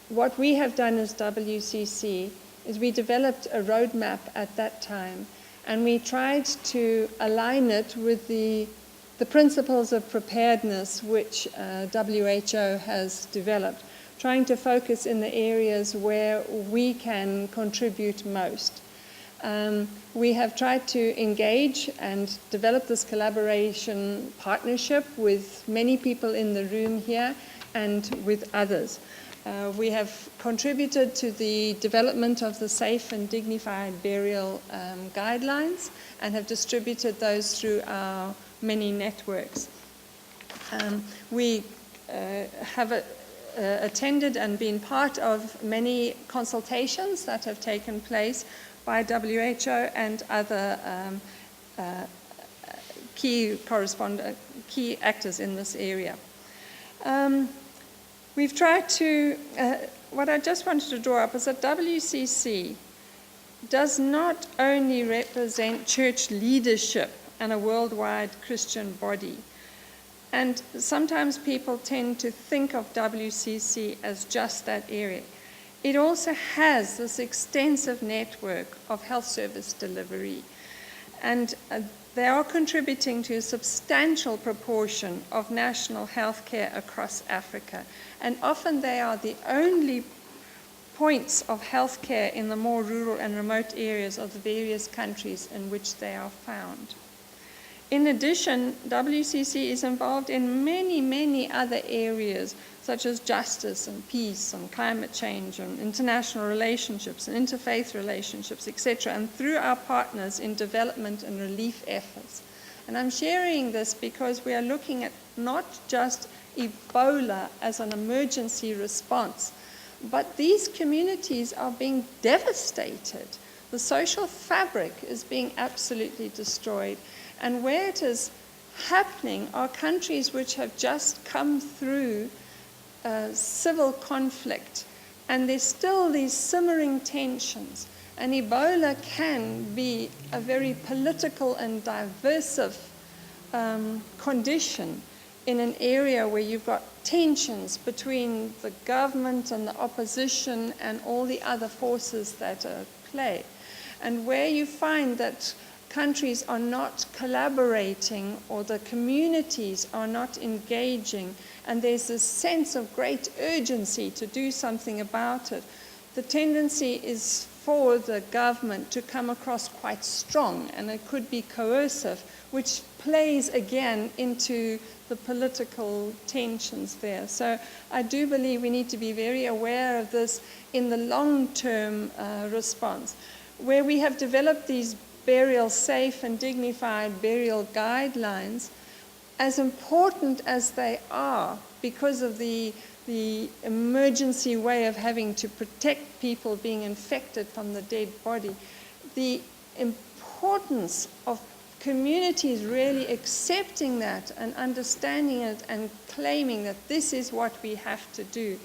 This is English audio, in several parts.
what we have done as WCC is we developed a roadmap at that time, and we tried to align it with the principles of preparedness which WHO has developed, trying to focus in the areas where we can contribute most. We have tried to engage and develop this collaboration partnership with many people in the room here and with others. We have contributed to the development of the safe and dignified burial guidelines and have distributed those through our many networks. We have attended and been part of many consultations that have taken place by WHO and other key actors in this area. We've tried to, what I just wanted to draw up is that WCC does not only represent church leadership and a worldwide Christian body. And sometimes people tend to think of WCC as just that area. It also has this extensive network of health service delivery. And they are contributing to a substantial proportion of national health care across Africa. And often they are the only points of health care in the more rural and remote areas of the various countries in which they are found. In addition, WCC is involved in many, many other areas, such as justice and peace and climate change and international relationships and interfaith relationships, etc., and through our partners in development and relief efforts. And I'm sharing this because we are looking at not just Ebola as an emergency response, but these communities are being devastated. The social fabric is being absolutely destroyed. And where it is happening are countries which have just come through civil conflict, and there's still these simmering tensions. And Ebola can be a very political and diversive condition in an area where you've got tensions between the government and the opposition and all the other forces that are at play. And where you find that countries are not collaborating or the communities are not engaging, and there's this sense of great urgency to do something about it, the tendency is for the government to come across quite strong, and it could be coercive, which plays again into the political tensions there. So I do believe we need to be very aware of this in the long-term response, where we have developed these safe and dignified burial guidelines. As important as they are because of the emergency way of having to protect people being infected from the dead body, the importance of communities really accepting that and understanding it and claiming that this is what we have to do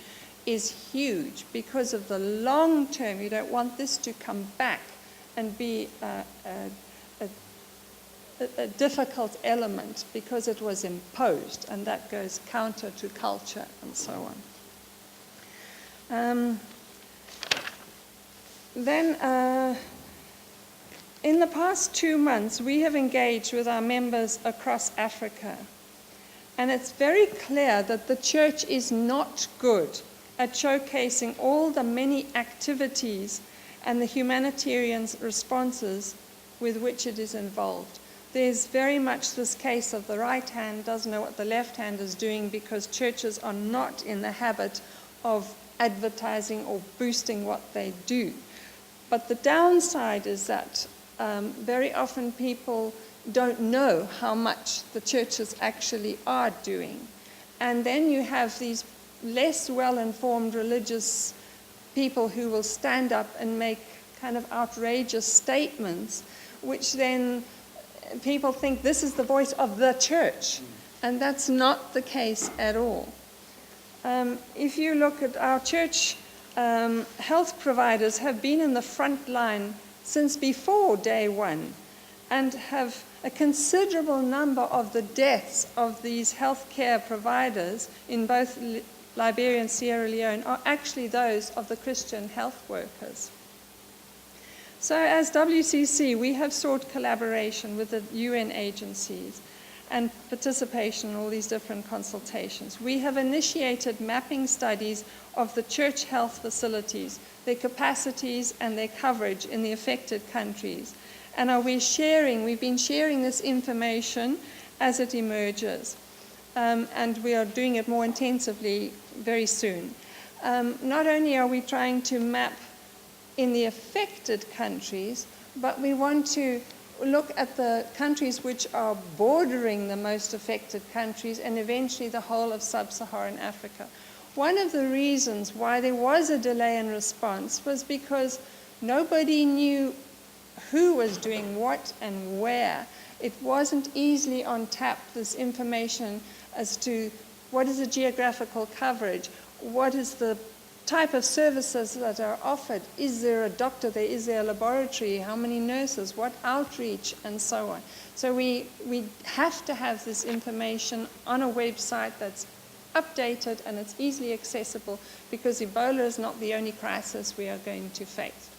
is huge because of the long term. You don't want this to come back and be a difficult element because it was imposed, and that goes counter to culture and so on. In the past 2 months, we have engaged with our members across Africa, and it's very clear that the church is not good at showcasing all the many activities and the humanitarian responses with which it is involved. There's very much this case of the right hand doesn't know what the left hand is doing because churches are not in the habit of advertising or boosting what they do. But the downside is that very often people don't know how much the churches actually are doing. And then you have these less well-informed religious people who will stand up and make kind of outrageous statements, which then people think this is the voice of the church. And that's not the case at all. If you look at our church, health providers have been in the front line since before day one and have a considerable number of the deaths of these healthcare providers in both Liberia and Sierra Leone are actually those of the Christian health workers. So as WCC, we have sought collaboration with the UN agencies and participation in all these different consultations. We have initiated mapping studies of the church health facilities, their capacities and their coverage in the affected countries. And we've been sharing this information as it emerges. And we are doing it more intensively very soon. Not only are we trying to map in the affected countries, but we want to look at the countries which are bordering the most affected countries and eventually the whole of sub-Saharan Africa. One of the reasons why there was a delay in response was because nobody knew who was doing what and where. It wasn't easily on tap, this information as to what is the geographical coverage, what is the type of services that are offered, is there a doctor there, is there a laboratory, how many nurses, what outreach, and so on. So we have to have this information on a website that's updated and it's easily accessible, because Ebola is not the only crisis we are going to face.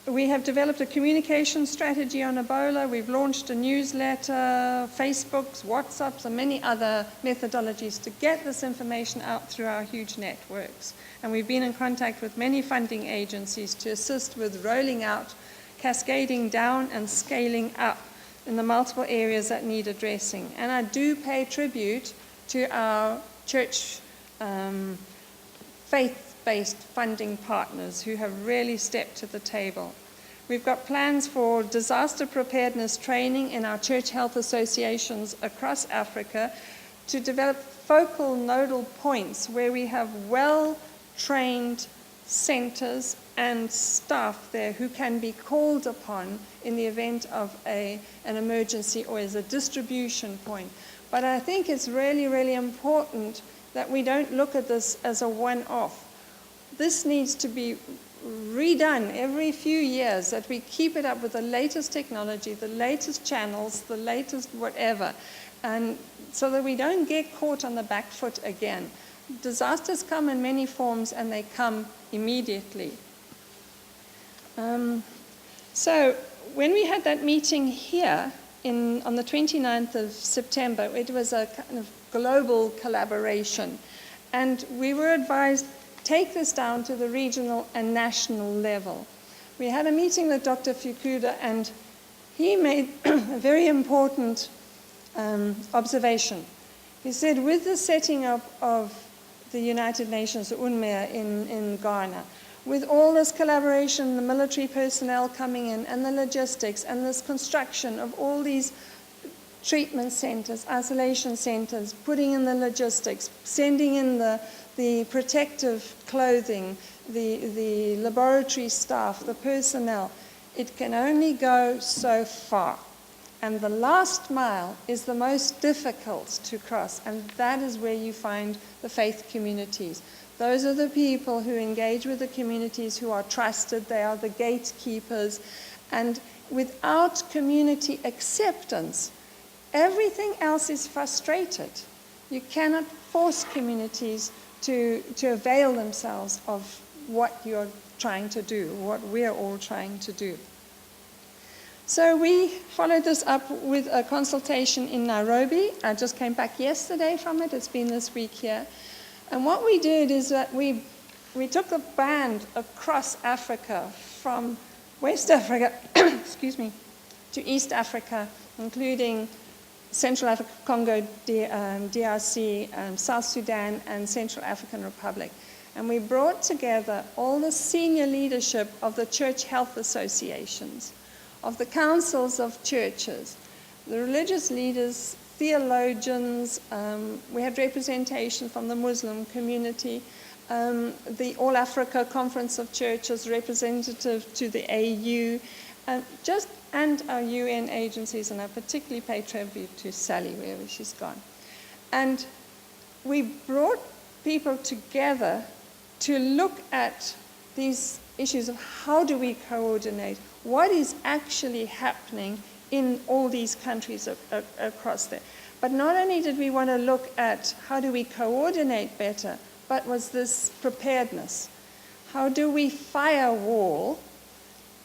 We have developed a communication strategy on Ebola. We've launched a newsletter, Facebooks, WhatsApps, and many other methodologies to get this information out through our huge networks. And we've been in contact with many funding agencies to assist with rolling out, cascading down, and scaling up in the multiple areas that need addressing. And I do pay tribute to our church faith-based funding partners who have really stepped to the table. We've got plans for disaster preparedness training in our church health associations across Africa to develop focal nodal points where we have well-trained centers and staff there who can be called upon in the event of an emergency or as a distribution point. But I think it's really, really important that we don't look at this as a one-off. This needs to be redone every few years, that we keep it up with the latest technology, the latest channels, the latest whatever, and so that we don't get caught on the back foot again. Disasters come in many forms and they come immediately. So when we had that meeting here on the 29th of September, it was a kind of global collaboration, and we were advised, take this down to the regional and national level. We had a meeting with Dr. Fukuda, and he made a very important observation. He said, with the setting up of the United Nations, the UNMEA in Ghana, with all this collaboration, the military personnel coming in, and the logistics, and this construction of all these treatment centers, isolation centers, putting in the logistics, sending in the protective clothing, the laboratory staff, the personnel, it can only go so far. And the last mile is the most difficult to cross, and that is where you find the faith communities. Those are the people who engage with the communities, who are trusted, they are the gatekeepers, and without community acceptance, everything else is frustrated. You cannot force communities to avail themselves of what you're trying to do, what we're all trying to do. So we followed this up with a consultation in Nairobi. I just came back yesterday from it. It's been this week here. And what we did is that we took a band across Africa, from West Africa, excuse me, to East Africa, including Central Africa, Congo, DRC, South Sudan, and Central African Republic. And we brought together all the senior leadership of the church health associations, of the councils of churches, the religious leaders, theologians. We had representation from the Muslim community, the All Africa Conference of Churches, representative to the AU, and our UN agencies, and I particularly pay tribute to Sally, wherever she's gone. And we brought people together to look at these issues of how do we coordinate, what is actually happening in all these countries across there. But not only did we want to look at how do we coordinate better, but was this preparedness. How do we firewall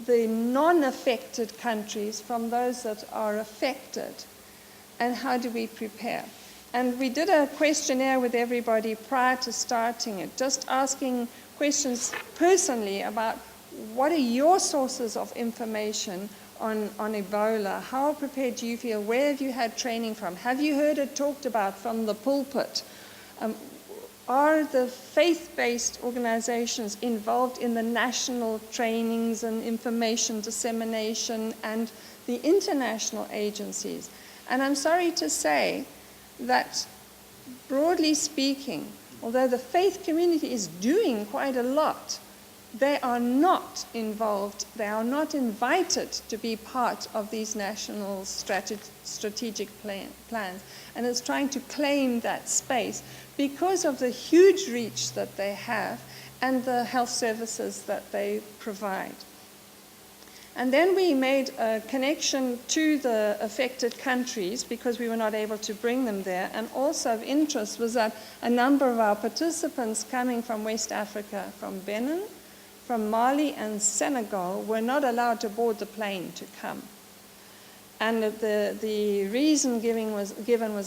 the non-affected countries from those that are affected? And how do we prepare? And we did a questionnaire with everybody prior to starting it, just asking questions personally about what are your sources of information on Ebola? How prepared do you feel? Where have you had training from? Have you heard it talked about from the pulpit? Are the faith-based organizations involved in the national trainings and information dissemination and the international agencies? And I'm sorry to say that, broadly speaking, although the faith community is doing quite a lot, they are not involved, they are not invited to be part of these national strategic plans. And it's trying to claim that space because of the huge reach that they have and the health services that they provide. And then we made a connection to the affected countries because we were not able to bring them there. And also of interest was that a number of our participants coming from West Africa, from Benin, from Mali and Senegal, were not allowed to board the plane to come. And the reason given was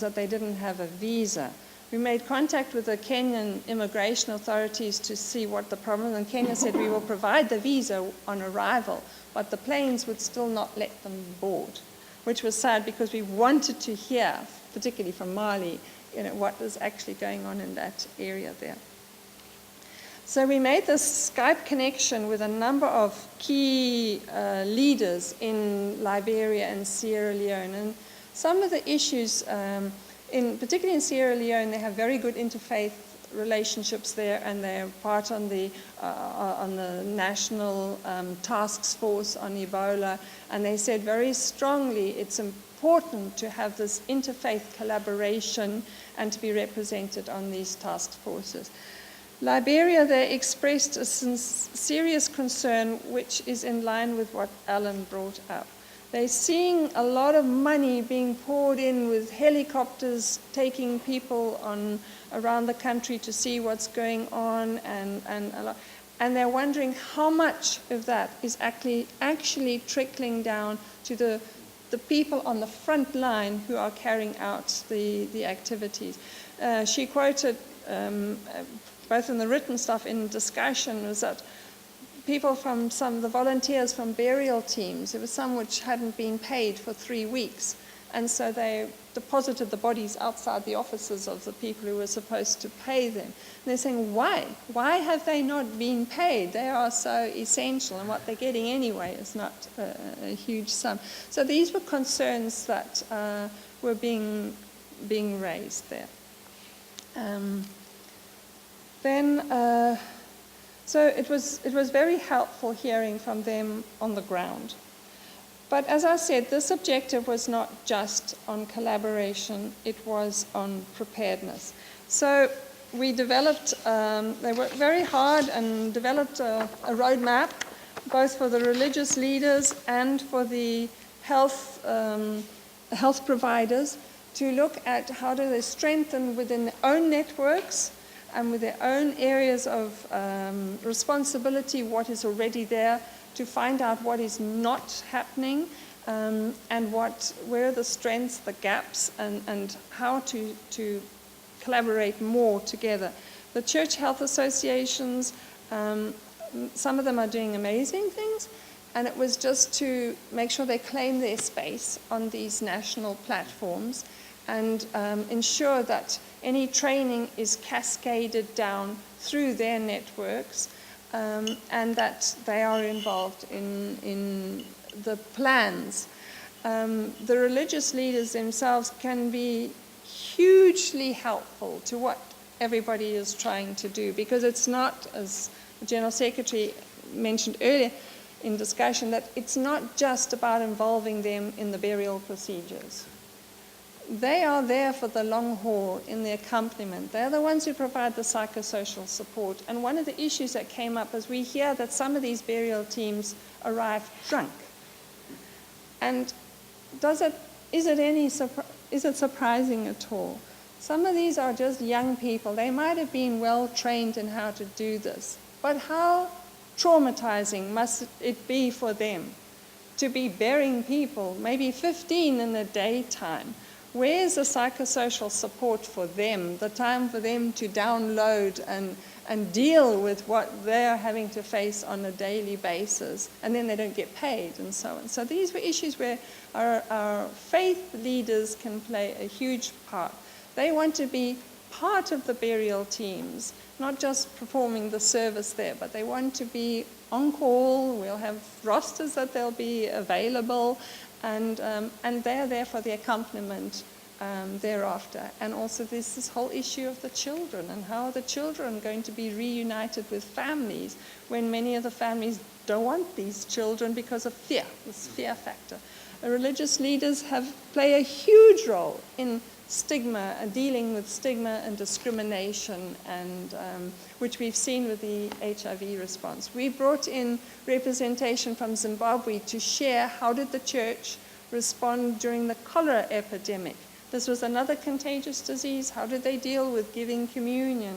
that they didn't have a visa. We made contact with the Kenyan immigration authorities to see what the problem was, and Kenya said we will provide the visa on arrival, but the planes would still not let them board, which was sad because we wanted to hear, particularly from Mali, what was actually going on in that area there. So we made this Skype connection with a number of key leaders in Liberia and Sierra Leone. And some of the issues, particularly in Sierra Leone, they have very good interfaith relationships there, and they're part on the national task force on Ebola. And they said very strongly it's important to have this interfaith collaboration and to be represented on these task forces. Liberia, they expressed a serious concern, which is in line with what Alan brought up. They're seeing a lot of money being poured in with helicopters taking people around the country to see what's going on, and they're wondering how much of that is actually trickling down to the people on the front line who are carrying out the activities. She quoted, both in the written stuff in discussion, was that people from some of the volunteers from burial teams, there were some which hadn't been paid for 3 weeks, and so they deposited the bodies outside the offices of the people who were supposed to pay them. And they're saying, why? Why have they not been paid? They are so essential, and what they're getting anyway is not a huge sum. So these were concerns that were being raised there. So it was very helpful hearing from them on the ground. But as I said, this objective was not just on collaboration, it was on preparedness. So we developed, they worked very hard and developed a roadmap, both for the religious leaders and for the health providers, to look at how do they strengthen within their own networks and with their own areas of responsibility what is already there, to find out what is not happening, and where are the strengths, the gaps, and how to collaborate more together. The church health associations, some of them are doing amazing things, and it was just to make sure they claim their space on these national platforms and ensure that any training is cascaded down through their networks, and that they are involved in the plans. The religious leaders themselves can be hugely helpful to what everybody is trying to do, because it's not, as the General Secretary mentioned earlier in discussion, that it's not just about involving them in the burial procedures. They are there for the long haul in the accompaniment. They're the ones who provide the psychosocial support. And one of the issues that came up is we hear that some of these burial teams arrive drunk. And is it is it surprising at all? Some of these are just young people. They might have been well trained in how to do this, but how traumatizing must it be for them to be burying people, maybe 15 in the daytime? Where's the psychosocial support for them, the time for them to download and deal with what they're having to face on a daily basis, and then they don't get paid and so on. So these were issues where our faith leaders can play a huge part. They want to be part of the burial teams, not just performing the service there, but they want to be on call. We'll have rosters that they'll be available, and they're there for the accompaniment thereafter. And also there's this whole issue of the children, and how are the children going to be reunited with families when many of the families don't want these children because of fear, this fear factor. The religious leaders play a huge role in stigma and dealing with stigma and discrimination, and which we've seen with the HIV response. We brought in representation from Zimbabwe to share how did the church respond during the cholera epidemic. This was another contagious disease. How did they deal with giving communion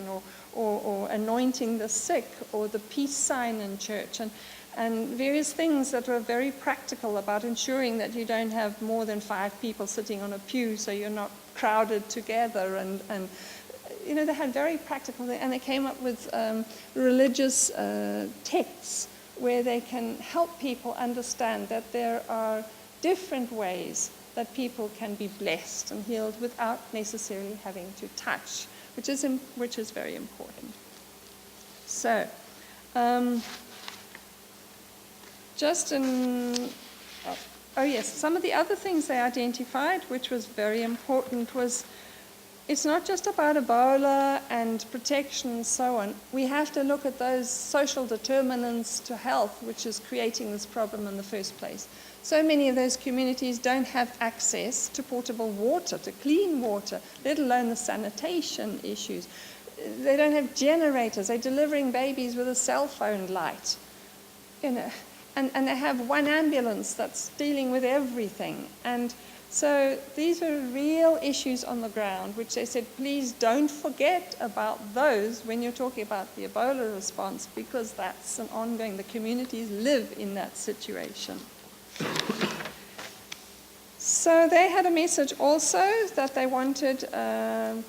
or anointing the sick or the peace sign in church, and various things that were very practical about ensuring that you don't have more than 5 people sitting on a pew so you're not crowded together, and they had very practical, and they came up with religious texts where they can help people understand that there are different ways that people can be blessed and healed without necessarily having to touch, which is very important. So, some of the other things they identified, which was very important, was it's not just about Ebola and protection and so on. We have to look at those social determinants to health, which is creating this problem in the first place. So many of those communities don't have access to portable water, to clean water, let alone the sanitation issues. They don't have generators. They're delivering babies with a cell phone light. And they have one ambulance that's dealing with everything. And so these are real issues on the ground, which they said, please don't forget about those when you're talking about the Ebola response, because that's an ongoing, the communities live in that situation. So they had a message also that they wanted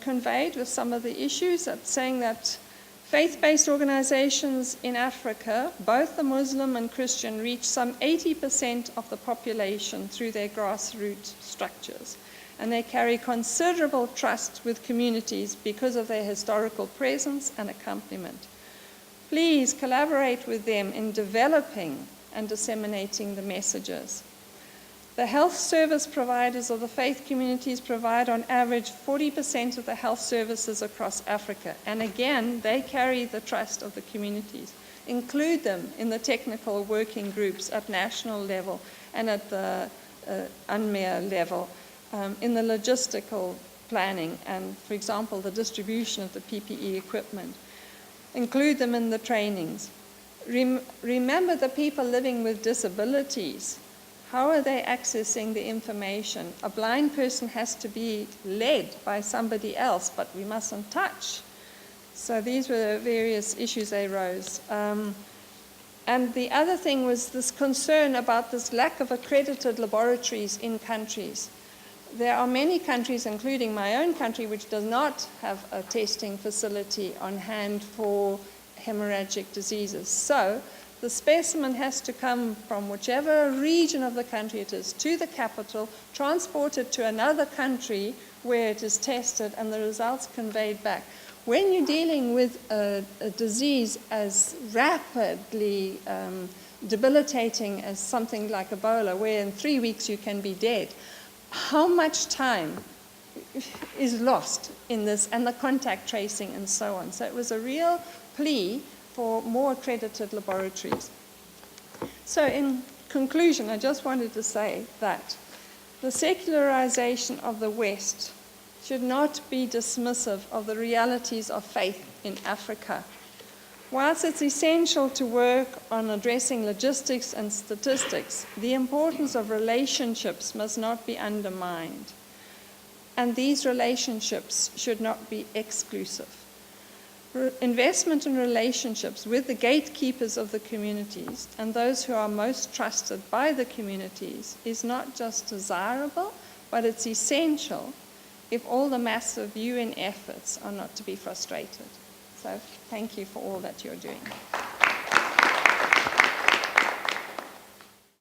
conveyed with some of the issues, saying that faith-based organizations in Africa, both the Muslim and Christian, reach some 80% of the population through their grassroots structures. And they carry considerable trust with communities because of their historical presence and accompaniment. Please collaborate with them in developing and disseminating the messages. The health service providers of the faith communities provide on average 40% of the health services across Africa. And again, they carry the trust of the communities. Include them in the technical working groups at national level and at the UNMEA level, in the logistical planning and, for example, the distribution of the PPE equipment. Include them in the trainings. Remember the people living with disabilities. How are they accessing the information? A blind person has to be led by somebody else, but we mustn't touch. So these were the various issues they rose. And the other thing was this concern about this lack of accredited laboratories in countries. There are many countries, including my own country, which does not have a testing facility on hand for hemorrhagic diseases. So the specimen has to come from whichever region of the country it is to the capital, transported to another country where it is tested, and the results conveyed back. When you're dealing with a disease as rapidly debilitating as something like Ebola, where in 3 weeks you can be dead, how much time is lost in this, and the contact tracing and so on. So it was a real plea for more accredited laboratories. So in conclusion, I just wanted to say that the secularization of the West should not be dismissive of the realities of faith in Africa. Whilst it's essential to work on addressing logistics and statistics, the importance of relationships must not be undermined. and these relationships should not be exclusive. Investment in relationships with the gatekeepers of the communities and those who are most trusted by the communities is not just desirable, but it's essential if all the massive UN efforts are not to be frustrated. So thank you for all that you're doing.